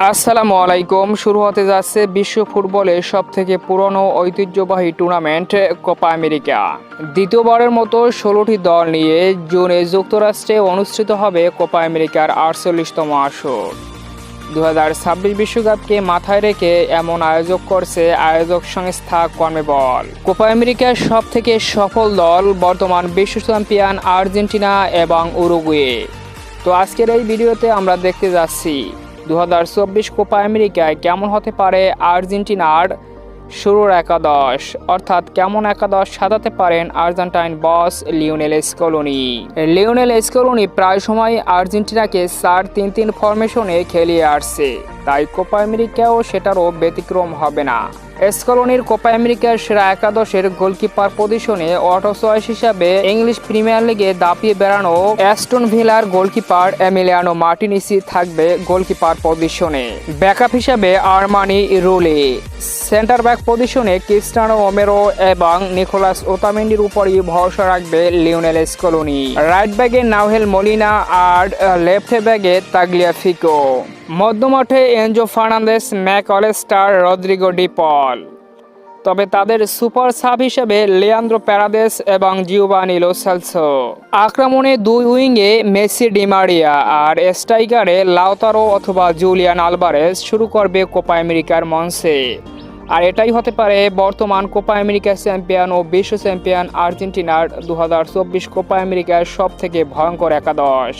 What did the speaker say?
আসসালামু আলাইকুম। শুরু হতে যাচ্ছে বিশ্ব ফুটবলের সবথেকে পুরনো ঐতিহ্যবাহী টুর্নামেন্ট কোপা আমেরিকা। দ্বিতীয়বারের মতো 16টি দল নিয়ে জুনে যুক্তরাষ্ট্রে অনুষ্ঠিত হবে কোপা আমেরিকার 48তম আসর। 2026 বিশ্বকাপকে মাথায় রেখে এমন আয়োজক করছে আয়োজক সংস্থা কনমেবল। কোপা আমেরিকার সবথেকে সফল দল বর্তমান বিশ্ব চ্যাম্পিয়ন আর্জেন্টিনা এবং উরুগুয়ে। তো আজকের এই ভিডিওতে আমরা দেখতে যাচ্ছি 2024 কোপা আমেরিকায় কেমন হতে পারে আর্জেন্টিনার শুরুর একাদশ, অর্থাৎ কেমন একাদশ সাজাতে পারেন আর্জেন্টাইন বস লিওনেল স্কলোনি। লিওনেল স্কলোনি প্রায় সময় আর্জেন্টিনাকে 4-3-3 ফরমেশনে খেলিয়ে আসছে, তাই কোপা আমেরিকাও সেটারও ব্যতিক্রম হবে না। স্কলোনির কোপা আমেরিকার সেরা একাদশের গোলকিপার পজিশনে অটো চয়েস হিসাবে ইংলিশ প্রিমিয়ার লিগে দাপিয়ে বেড়ানো অ্যাস্টন ভিলার গোলকিপার এমিলিয়ানো মার্টিনেসি থাকবে গোলকিপার পজিশনে। ব্যাকআপ হিসাবে আরমানি রুলি, সেন্টার ব্যাক পজিশনে ক্রিস্টিয়ানো রোমেরো এবং নিকোলাস ওতামেন্ডির উপরই ভরসা রাখবে লিওনেল স্কলোনি। রাইট ব্যাগে নাউহেল মলিনা আর লেফট ব্যাগে তাগলিয়াফিকো। মধ্যমাঠে Enzo Fernandez, Mac Allister, Rodrigo De Paul. তবে তাদের সুপার সাব হিসেবে লিয়ান্দ্রো প্যারাদেস এবং জিওভানি লো সেলসো। আক্রমণে দুই উইংয়ে মেসি, ডি মারিয়া আর স্ট্রাইকারে লাউতারো অথবা জুলিয়ান আলভারেজ শুরু করবে কোপা আমেরিকার মঞ্চে। আর এটাই হতে পারে বর্তমান কোপা আমেরিকা চ্যাম্পিয়ন ও বিশ্ব চ্যাম্পিয়ন আর্জেন্টিনার 2024 কোপা আমেরিকার সবথেকে ভয়ঙ্কর একাদশ।